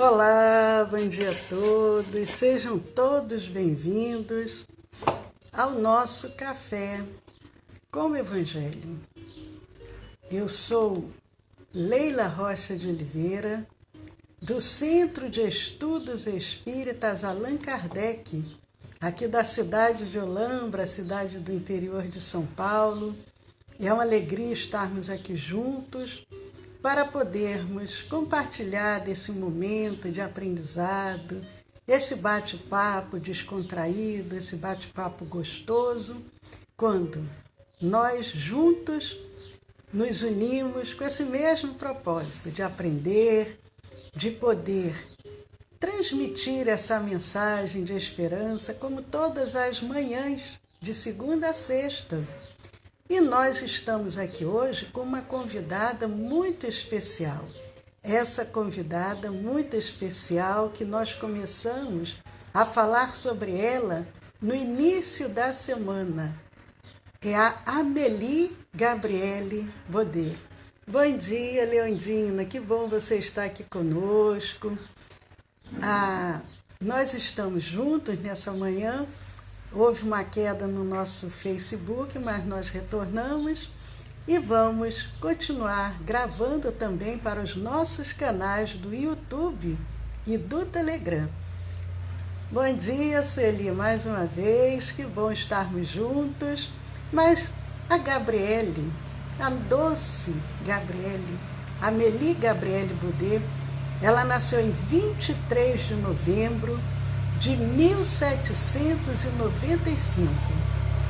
Olá, bom dia a todos, sejam todos bem-vindos ao nosso café com o Evangelho. Eu sou Leila Rocha de Oliveira, do Centro de Estudos Espíritas Allan Kardec, aqui da cidade de Olambra, cidade do interior de São Paulo. E é uma alegria estarmos aqui juntos para podermos compartilhar desse momento de aprendizado, esse bate-papo descontraído, esse bate-papo gostoso, quando nós juntos nos unimos com esse mesmo propósito de aprender, de poder transmitir essa mensagem de esperança, como todas as manhãs, de segunda a sexta. E nós estamos aqui hoje com uma convidada muito especial. Essa convidada muito especial que nós começamos a falar sobre ela no início da semana. É a Amélie Gabriele Baudet. Bom dia, Leondina, que bom você estar aqui conosco. Nós estamos juntos nessa manhã. Houve uma queda no nosso Facebook, mas nós retornamos e vamos continuar gravando também para os nossos canais do YouTube e do Telegram. Bom dia, Sueli, mais uma vez, que bom estarmos juntos. Mas a Gabriele, a doce Gabriele, Amélie Gabriele Baudet, ela nasceu em 23 de novembro de 1795,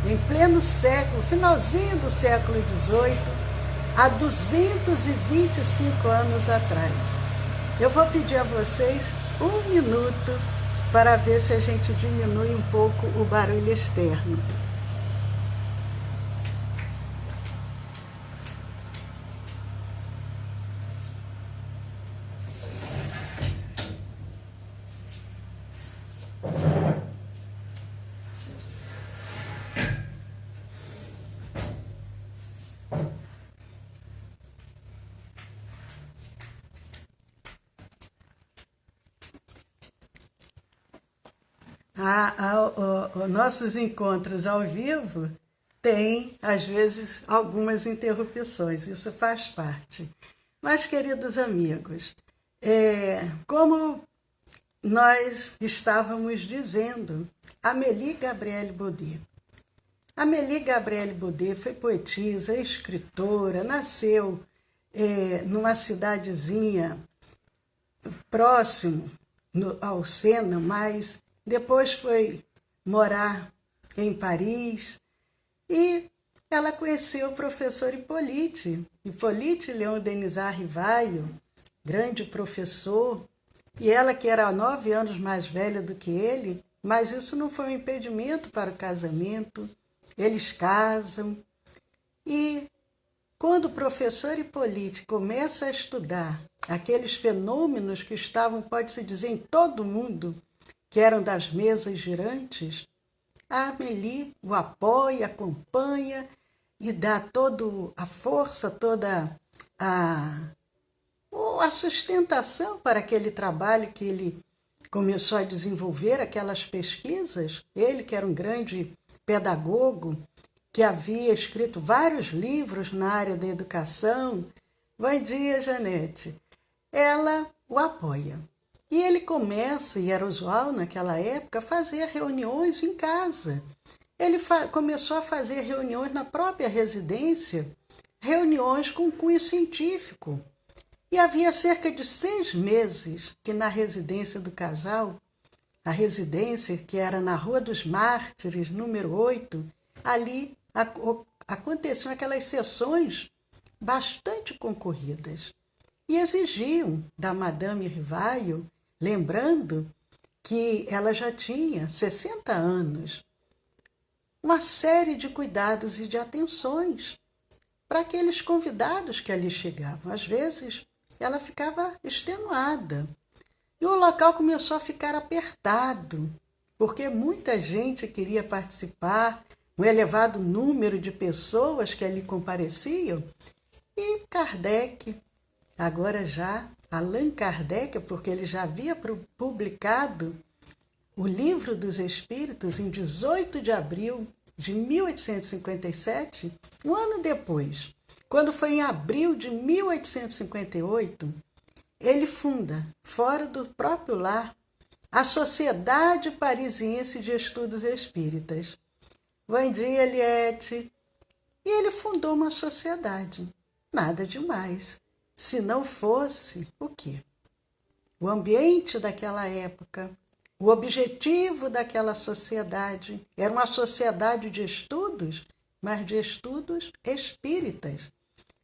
em pleno século, finalzinho do século XVIII, há 225 anos atrás. Eu vou pedir a vocês um minuto para ver se a gente diminui um pouco o barulho externo. Nossos encontros ao vivo têm, às vezes, algumas interrupções, isso faz parte. Mas, queridos amigos, como nós estávamos dizendo, Amélie Gabriele Baudet. Amélie Gabriele Baudet foi poetisa, escritora, nasceu numa cidadezinha próximo ao Sena, mas depois foi morar em Paris e ela conheceu o professor Hippolyte Léon Denisard Rivaio, grande professor, e ela que era 9 anos mais velha do que ele, mas isso não foi um impedimento para o casamento. Eles casam e quando o professor Hippolyte começa a estudar aqueles fenômenos que estavam, pode-se dizer, em todo o mundo, que eram das mesas girantes, a Amélie o apoia, acompanha e dá toda a força, toda a sustentação para aquele trabalho que ele começou a desenvolver, aquelas pesquisas. Ele, que era um grande pedagogo, que havia escrito vários livros na área da educação. Bom dia, Janete. Ela o apoia. E ele começa, e era usual naquela época, fazer reuniões em casa. Ele começou a fazer reuniões na própria residência, reuniões com cunho científico. E havia cerca de 6 meses que na residência do casal, a residência que era na Rua dos Mártires, número 8, ali aconteciam aquelas sessões bastante concorridas. E exigiam da Madame Rivaio, lembrando que ela já tinha 60 anos, uma série de cuidados e de atenções para aqueles convidados que ali chegavam. Às vezes, ela ficava extenuada. E o local começou a ficar apertado, porque muita gente queria participar, um elevado número de pessoas que ali compareciam. E Kardec, agora já Allan Kardec, porque ele já havia publicado o Livro dos Espíritos em 18 de abril de 1857, um ano depois. Quando foi em abril de 1858, ele funda, fora do próprio lar, a Sociedade Parisiense de Estudos Espíritas. Bom dia, Eliette. E ele fundou uma sociedade. Nada demais. Se não fosse o quê? O ambiente daquela época, o objetivo daquela sociedade era uma sociedade de estudos, mas de estudos espíritas.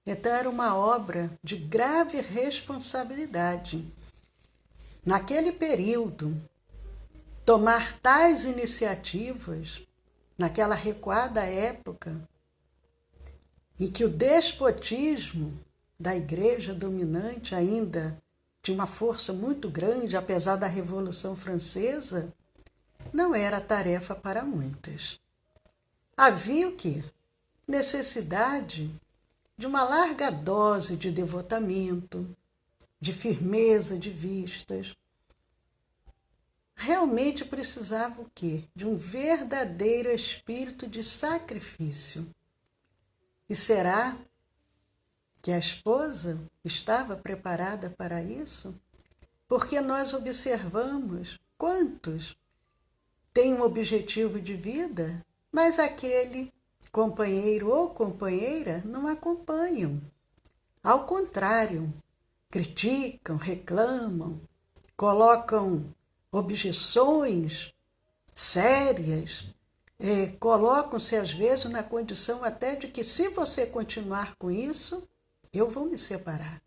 Então era uma obra de grave responsabilidade. Naquele período, tomar tais iniciativas, naquela recuada época, em que o despotismo da igreja dominante ainda tinha uma força muito grande, apesar da Revolução Francesa, não era tarefa para muitos. Havia o quê? Necessidade de uma larga dose de devotamento, de firmeza de vistas. Realmente precisava o quê? De um verdadeiro espírito de sacrifício. E será que a esposa estava preparada para isso? Porque nós observamos quantos têm um objetivo de vida, mas aquele companheiro ou companheira não acompanham. Ao contrário, criticam, reclamam, colocam objeções sérias, colocam-se às vezes na condição até de que se você continuar com isso, eu vou me separar.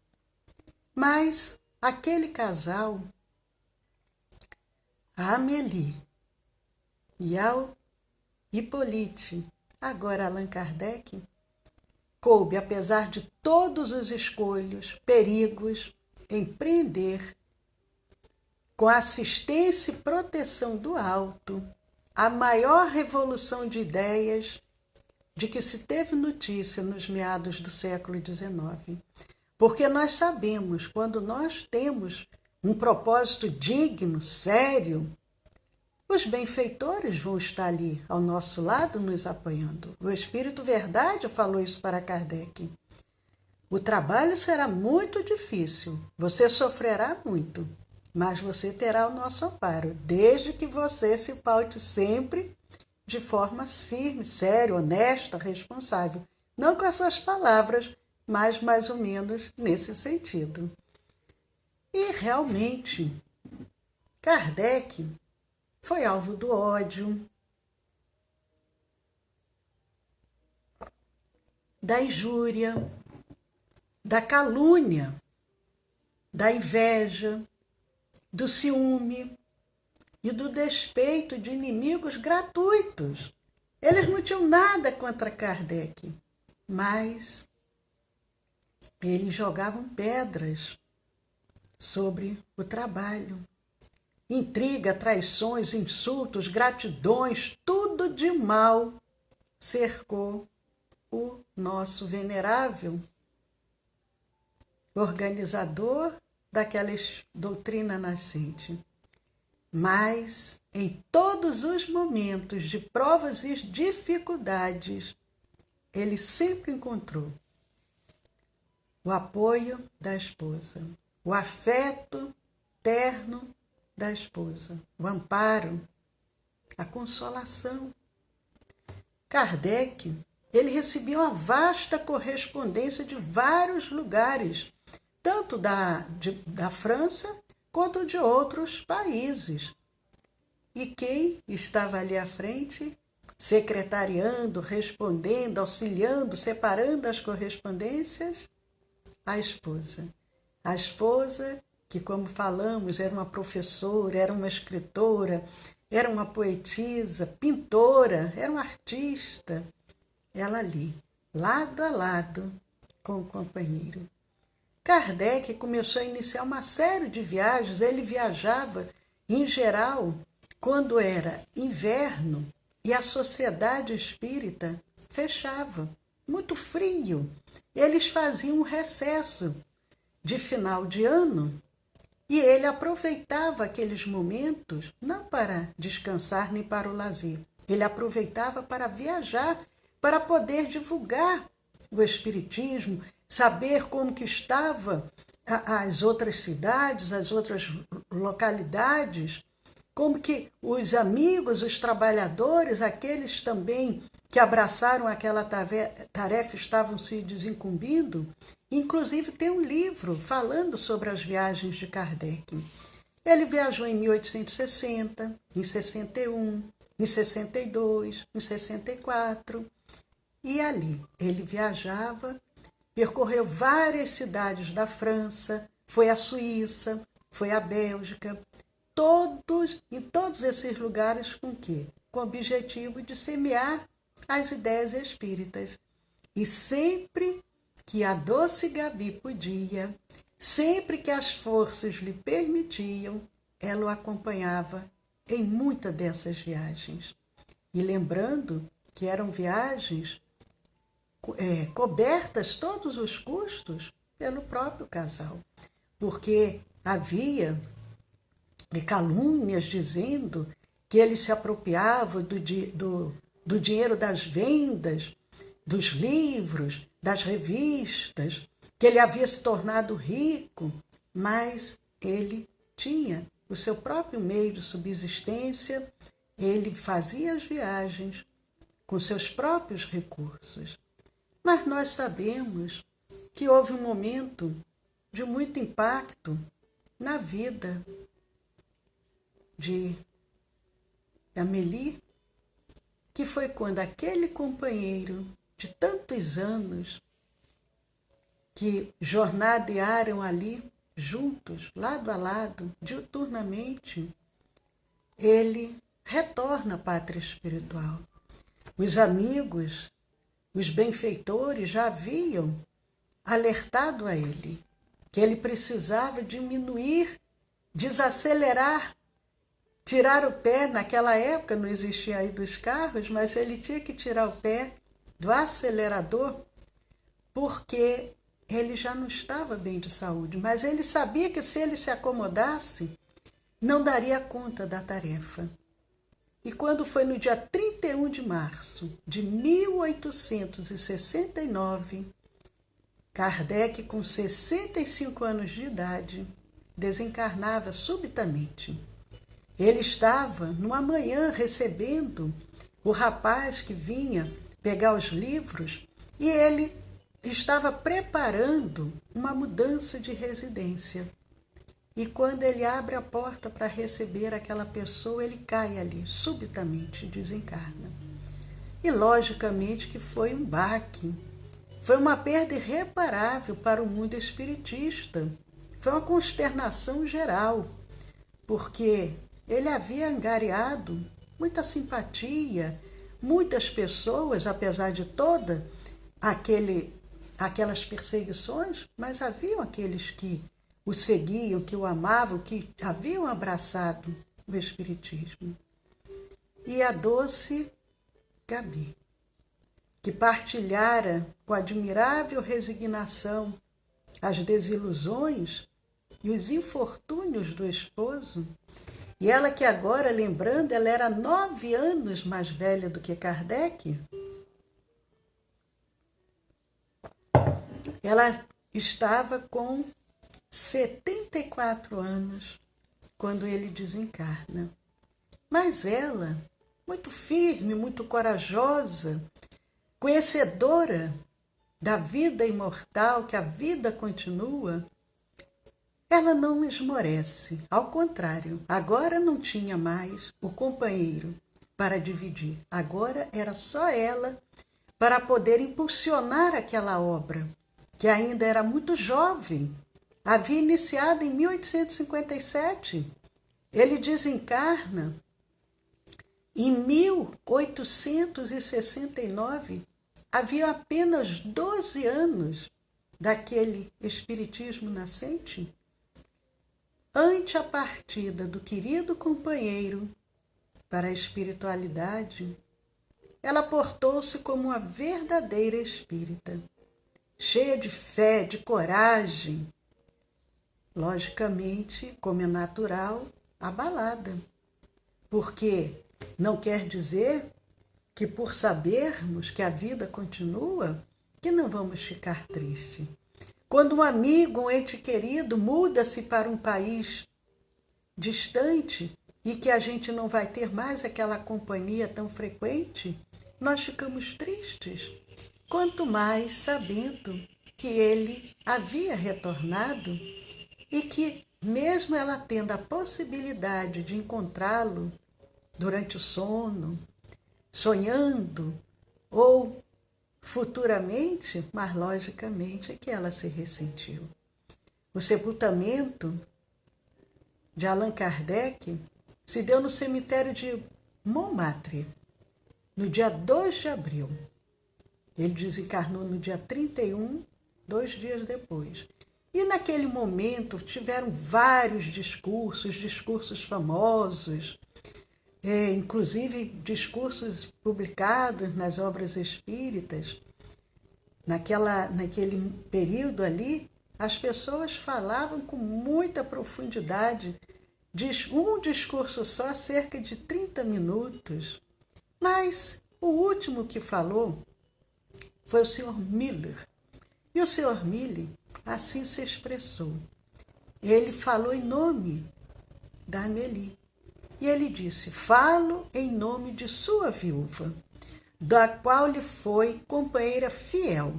Mas aquele casal, a Amélie e ao Hippolyte, agora Allan Kardec, coube, apesar de todos os escolhos, perigos, empreender, com a assistência e proteção do alto, a maior revolução de ideias de que se teve notícia nos meados do século XIX. Porque nós sabemos, quando nós temos um propósito digno, sério, os benfeitores vão estar ali ao nosso lado nos apoiando. O Espírito Verdade falou isso para Kardec. O trabalho será muito difícil, você sofrerá muito, mas você terá o nosso amparo, desde que você se paute sempre de forma firme, séria, honesta, responsável. Não com essas palavras, mas mais ou menos nesse sentido. E realmente, Kardec foi alvo do ódio, da injúria, da calúnia, da inveja, do ciúme e do despeito de inimigos gratuitos. Eles não tinham nada contra Kardec, mas eles jogavam pedras sobre o trabalho. Intriga, traições, insultos, gratidões, tudo de mal cercou o nosso venerável organizador daquela doutrina nascente. Mas, em todos os momentos de provas e dificuldades, ele sempre encontrou o apoio da esposa, o afeto terno da esposa, o amparo, a consolação. Kardec, ele recebia uma vasta correspondência de vários lugares, tanto da França quanto de outros países. E quem estava ali à frente, secretariando, respondendo, auxiliando, separando as correspondências? A esposa. A esposa que, como falamos, era uma professora, era uma escritora, era uma poetisa, pintora, era uma artista. Ela ali, lado a lado com o companheiro. Kardec começou a iniciar uma série de viagens. Ele viajava, em geral, quando era inverno e a sociedade espírita fechava, muito frio. Eles faziam um recesso de final de ano, e ele aproveitava aqueles momentos não para descansar nem para o lazer. Ele aproveitava para viajar, para poder divulgar o Espiritismo, saber como que estava as outras cidades, as outras localidades, como que os amigos, os trabalhadores, aqueles também que abraçaram aquela tarefa estavam se desincumbindo. Inclusive tem um livro falando sobre as viagens de Kardec. Ele viajou em 1860, em 61, em 62, em 64. E ali ele viajava, percorreu várias cidades da França, foi à Suíça, foi à Bélgica, em todos esses lugares com quê? Com o objetivo de semear as ideias espíritas. E sempre que a doce Gabi podia, sempre que as forças lhe permitiam, ela o acompanhava em muitas dessas viagens. E lembrando que eram viagens cobertas todos os custos pelo próprio casal, porque havia calúnias dizendo que ele se apropriava do dinheiro das vendas, dos livros, das revistas, que ele havia se tornado rico, mas ele tinha o seu próprio meio de subsistência, ele fazia as viagens com seus próprios recursos. Mas nós sabemos que houve um momento de muito impacto na vida de Amélie, que foi quando aquele companheiro de tantos anos que jornadearam ali juntos, lado a lado, diuturnamente, ele retorna à pátria espiritual. Os amigos, os benfeitores já haviam alertado a ele que ele precisava diminuir, desacelerar, tirar o pé. Naquela época não existia aí dos carros, mas ele tinha que tirar o pé do acelerador porque ele já não estava bem de saúde, mas ele sabia que se ele se acomodasse, não daria conta da tarefa. E quando foi no dia 31 de março de 1869, Kardec, com 65 anos de idade, desencarnava subitamente. Ele estava numa manhã recebendo o rapaz que vinha pegar os livros e ele estava preparando uma mudança de residência. E quando ele abre a porta para receber aquela pessoa, ele cai ali, subitamente desencarna. E logicamente que foi um baque, foi uma perda irreparável para o mundo espiritista, foi uma consternação geral, porque ele havia angariado muita simpatia, muitas pessoas, apesar de toda aquelas perseguições, mas haviam aqueles que o seguiam, que o amavam, que haviam abraçado o Espiritismo. E a doce Gabi, que partilhara com admirável resignação as desilusões e os infortúnios do esposo, e ela que agora, lembrando, ela era 9 anos mais velha do que Kardec, ela estava com 74 anos quando ele desencarna. Mas ela, muito firme, muito corajosa, conhecedora da vida imortal, que a vida continua, ela não esmorece. Ao contrário, agora não tinha mais o companheiro para dividir. Agora era só ela para poder impulsionar aquela obra, que ainda era muito jovem. Havia iniciado em 1857. Ele desencarna em 1869. Havia apenas 12 anos daquele espiritismo nascente. Ante a partida do querido companheiro para a espiritualidade, ela portou-se como uma verdadeira espírita, cheia de fé, de coragem, logicamente, como é natural, abalada. Porque não quer dizer que por sabermos que a vida continua, que não vamos ficar tristes. Quando um amigo, um ente querido muda-se para um país distante e que a gente não vai ter mais aquela companhia tão frequente, nós ficamos tristes. Quanto mais sabendo que ele havia retornado e que, mesmo ela tendo a possibilidade de encontrá-lo durante o sono, sonhando ou futuramente, mas logicamente é que ela se ressentiu. O sepultamento de Allan Kardec se deu no cemitério de Montmartre, no dia 2 de abril. Ele desencarnou no dia 31, 2 dias depois. E naquele momento tiveram vários discursos famosos, inclusive discursos publicados nas obras espíritas. Naquele período ali, as pessoas falavam com muita profundidade, um discurso só, cerca de 30 minutos. Mas o último que falou foi o Sr. Miller. E o Sr. Miller assim se expressou. Ele falou em nome da Amélie. E ele disse: falo em nome de sua viúva, da qual lhe foi companheira fiel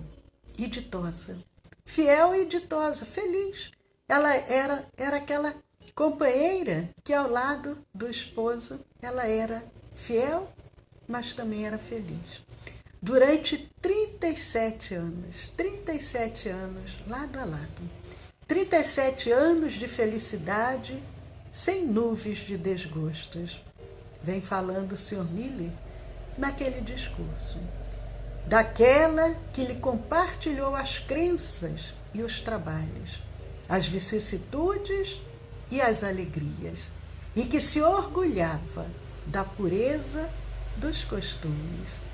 e ditosa. Fiel e ditosa, feliz. Ela era aquela companheira que ao lado do esposo, ela era fiel, mas também era feliz. Durante 37 anos, lado a lado. 37 anos de felicidade, sem nuvens de desgostos. Vem falando o Sr. Miller naquele discurso. Daquela que lhe compartilhou as crenças e os trabalhos, as vicissitudes e as alegrias, e que se orgulhava da pureza dos costumes.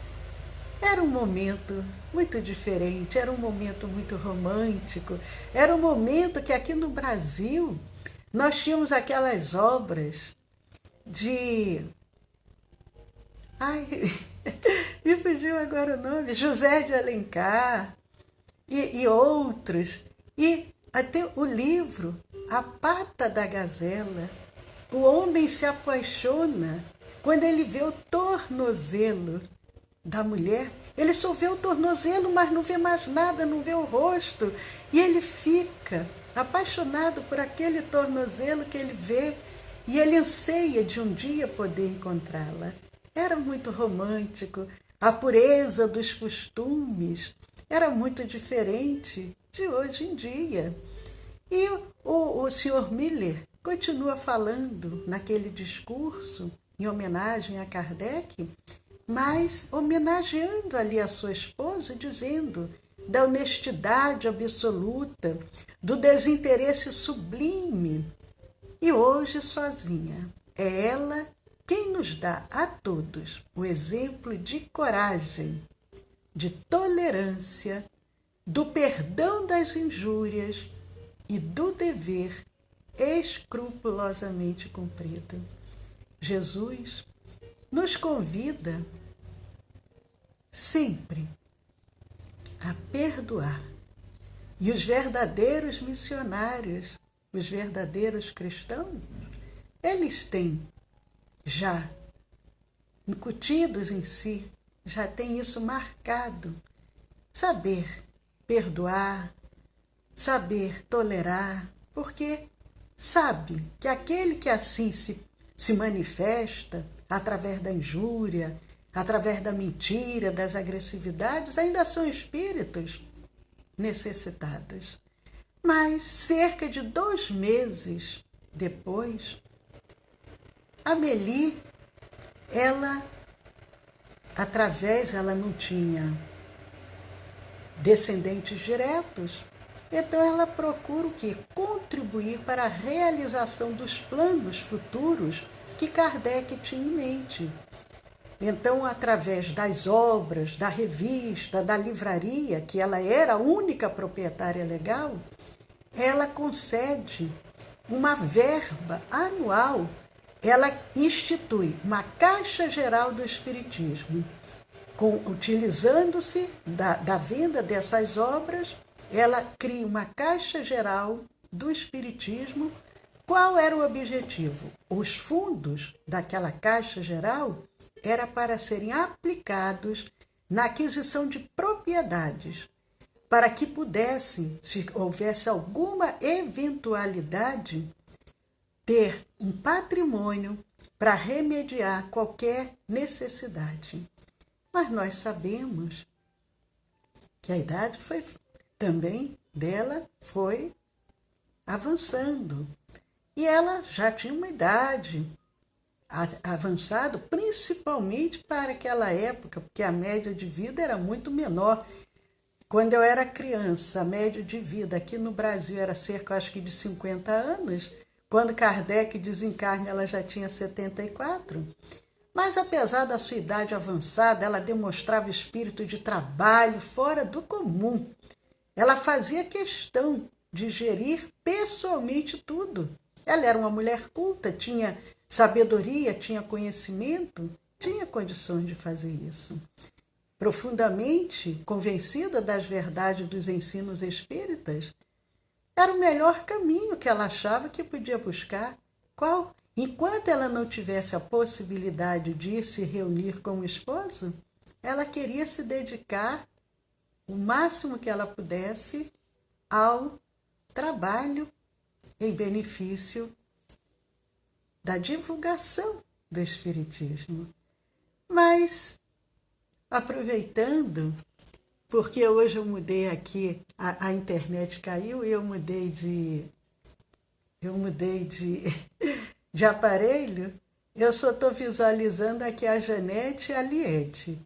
Era um momento muito diferente, era um momento muito romântico, era um momento que aqui no Brasil nós tínhamos aquelas obras de... Ai, me fugiu agora o nome, José de Alencar e outros. E até o livro A Pata da Gazela, o homem se apaixona quando ele vê o tornozelo da mulher. Ele só vê o tornozelo, mas não vê mais nada, não vê o rosto. E ele fica apaixonado por aquele tornozelo que ele vê e ele anseia de um dia poder encontrá-la. Era muito romântico, a pureza dos costumes era muito diferente de hoje em dia. E o Sr. Miller continua falando naquele discurso em homenagem a Kardec, mas homenageando ali a sua esposa, dizendo da honestidade absoluta, do desinteresse sublime. E hoje sozinha, é ela quem nos dá a todos o exemplo de coragem, de tolerância, do perdão das injúrias e do dever escrupulosamente cumprido. Jesus nos convida sempre a perdoar. E os verdadeiros missionários, os verdadeiros cristãos, eles têm já incutidos em si, já tem isso marcado. Saber perdoar, saber tolerar, porque sabe que aquele que assim se manifesta através da injúria, através da mentira, das agressividades, ainda são espíritos necessitados. Mas cerca de 2 meses depois, Amélie, ela não tinha descendentes diretos, então ela procura o quê? Contribuir para a realização dos planos futuros que Kardec tinha em mente. Então, através das obras, da revista, da livraria, que ela era a única proprietária legal, ela concede uma verba anual, ela institui uma Caixa Geral do Espiritismo, utilizando-se da venda dessas obras, ela cria uma Caixa Geral do Espiritismo. Qual era o objetivo? Os fundos daquela Caixa Geral era para serem aplicados na aquisição de propriedades, para que pudessem, se houvesse alguma eventualidade, ter um patrimônio para remediar qualquer necessidade. Mas nós sabemos que a idade também dela foi avançando. E ela já tinha uma idade avançada, principalmente para aquela época, porque a média de vida era muito menor. Quando eu era criança, a média de vida aqui no Brasil era cerca, acho que, de 50 anos. Quando Kardec desencarna, ela já tinha 74. Mas, apesar da sua idade avançada, ela demonstrava espírito de trabalho fora do comum. Ela fazia questão de gerir pessoalmente tudo. Ela era uma mulher culta, tinha sabedoria, tinha conhecimento, tinha condições de fazer isso. Profundamente convencida das verdades dos ensinos espíritas, era o melhor caminho que ela achava que podia buscar. Qual? Enquanto ela não tivesse a possibilidade de se reunir com o esposo, ela queria se dedicar o máximo que ela pudesse ao trabalho em benefício da divulgação do Espiritismo. Mas, aproveitando, porque hoje eu mudei aqui, a internet caiu e eu mudei de aparelho, eu só estou visualizando aqui a Janete e a Liette.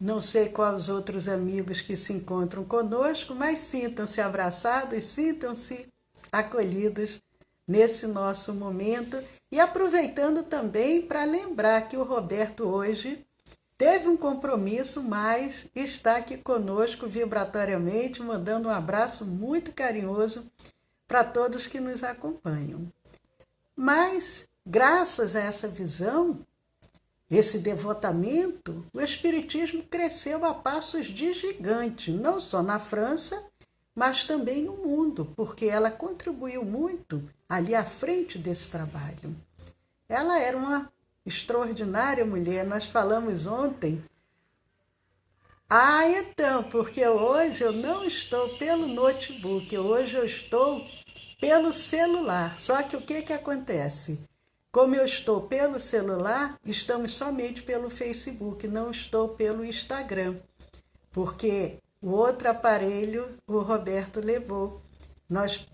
Não sei quais os outros amigos que se encontram conosco, mas sintam-se abraçados, sintam-se acolhidos nesse nosso momento. E aproveitando também para lembrar que o Roberto hoje teve um compromisso, mas está aqui conosco vibratoriamente, mandando um abraço muito carinhoso para todos que nos acompanham. Mas, graças a essa visão, esse devotamento, o Espiritismo cresceu a passos de gigante, não só na França, mas também no mundo, porque ela contribuiu muito ali à frente desse trabalho. Ela era uma extraordinária mulher, nós falamos ontem. Então, porque hoje eu não estou pelo notebook, hoje eu estou pelo celular. Só que o que acontece? Como eu estou pelo celular, estamos somente pelo Facebook, não estou pelo Instagram, porque o outro aparelho o Roberto levou. Nós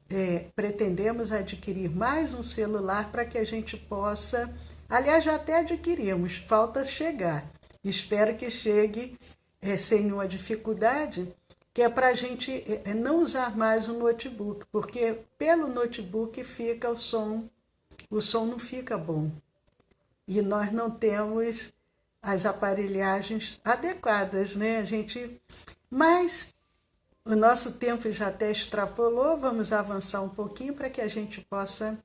pretendemos adquirir mais um celular para que a gente possa... Aliás, já até adquirimos, falta chegar. Espero que chegue sem nenhuma dificuldade, que é para a gente não usar mais o notebook, porque pelo notebook fica o som não fica bom. E nós não temos as aparelhagens adequadas, né? Mas o nosso tempo já até extrapolou, vamos avançar um pouquinho para que a gente possa...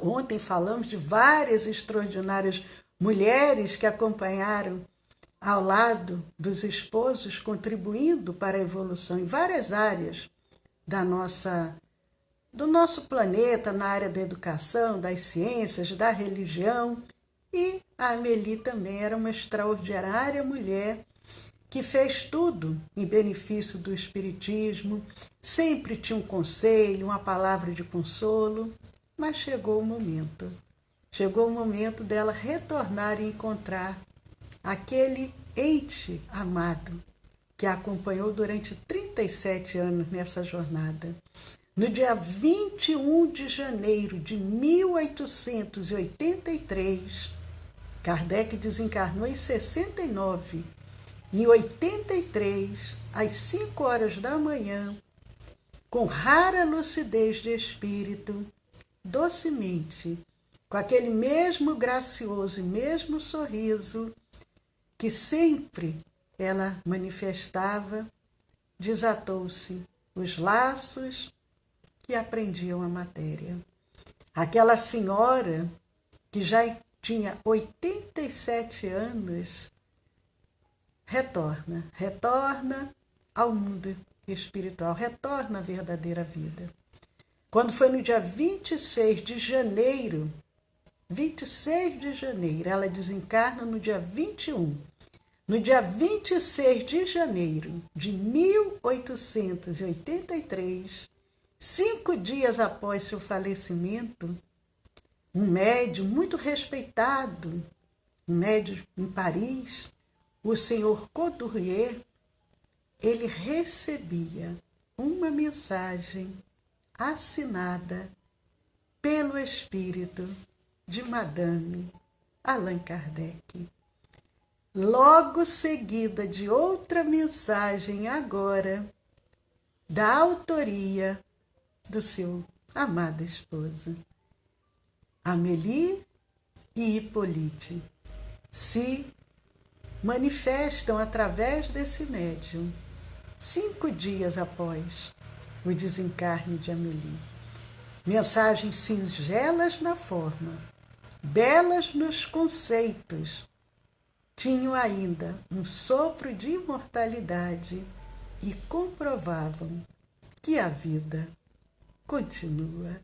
Ontem falamos de várias extraordinárias mulheres que acompanharam ao lado dos esposos, contribuindo para a evolução em várias áreas do nosso planeta, na área da educação, das ciências, da religião. E a Amélie também era uma extraordinária mulher que fez tudo em benefício do Espiritismo, sempre tinha um conselho, uma palavra de consolo, mas chegou o momento dela retornar e encontrar aquele ente amado que a acompanhou durante 37 anos nessa jornada. No dia 21 de janeiro de 1883, Kardec desencarnou em 69. Em 83, às 5 horas da manhã, com rara lucidez de espírito, docemente, com aquele mesmo gracioso e mesmo sorriso que sempre ela manifestava, desatou-se os laços que aprendiam a matéria. Aquela senhora que já tinha 87 anos, retorna ao mundo espiritual, retorna à verdadeira vida. Quando foi no dia 26 de janeiro, ela desencarna no dia 21. No dia 26 de janeiro de 1883, 5 dias após seu falecimento, um médium muito respeitado, um médium em Paris, o senhor Couturier, ele recebia uma mensagem assinada pelo espírito de Madame Allan Kardec. Logo seguida de outra mensagem agora, da autoria do seu amado esposo. Amélie e Hippolyte se manifestam através desse médium 5 dias após o desencarne de Amélie. Mensagens singelas na forma, belas nos conceitos, tinham ainda um sopro de imortalidade e comprovavam que a vida continua.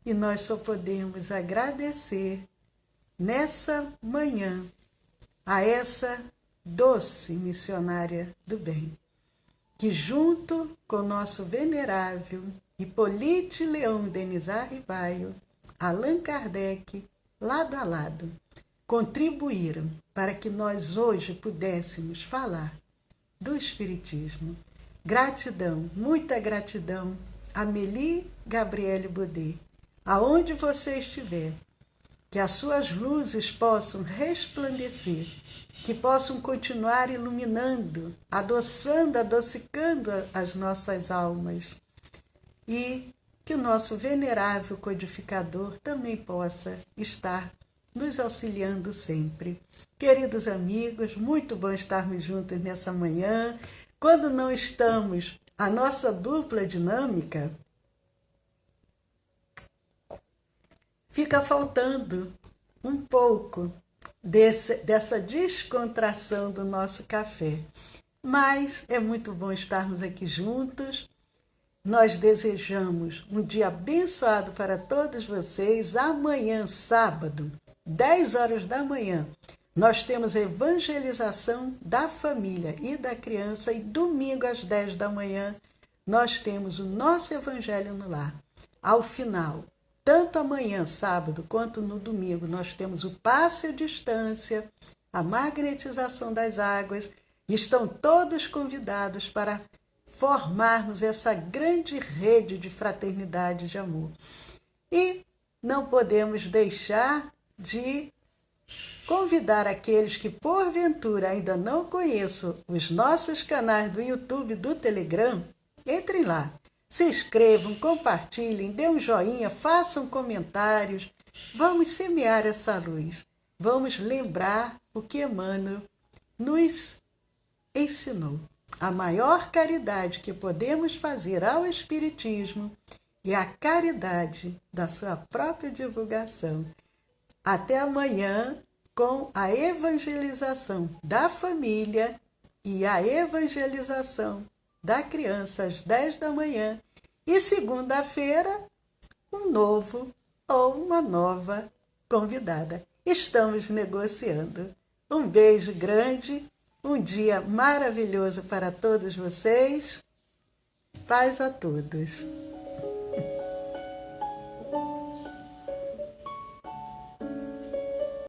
E nós só podemos agradecer nessa manhã a essa doce missionária do bem, que junto com nosso venerável Hippolyte Leon Denisard Rivaio, Allan Kardec, lado a lado, contribuíram para que nós hoje pudéssemos falar do Espiritismo. Gratidão, muita gratidão, Amélie Gabriele Baudet, aonde você estiver, que as suas luzes possam resplandecer, que possam continuar iluminando, adoçando, adocicando as nossas almas, e que o nosso venerável codificador também possa estar nos auxiliando sempre. Queridos amigos, muito bom estarmos juntos nessa manhã. Quando não estamos, a nossa dupla dinâmica, fica faltando um pouco dessa descontração do nosso café. Mas é muito bom estarmos aqui juntos. Nós desejamos um dia abençoado para todos vocês. Amanhã, sábado, 10 horas da manhã, nós temos a evangelização da família e da criança, e domingo às 10 da manhã nós temos o nosso Evangelho no Lar. Ao final, tanto amanhã, sábado, quanto no domingo, nós temos o passe à distância, a magnetização das águas, e estão todos convidados para formarmos essa grande rede de fraternidade e de amor. E não podemos deixar de convidar aqueles que, porventura, ainda não conheçam os nossos canais do YouTube e do Telegram, entrem lá, se inscrevam, compartilhem, dê um joinha, façam comentários. Vamos semear essa luz. Vamos lembrar o que Emmanuel nos ensinou. A maior caridade que podemos fazer ao Espiritismo é a caridade da sua própria divulgação. Até amanhã, com a evangelização da família e a evangelização da criança às 10 da manhã. E segunda-feira, um novo ou uma nova convidada. Estamos negociando. Um beijo grande, um dia maravilhoso para todos vocês. Paz a todos.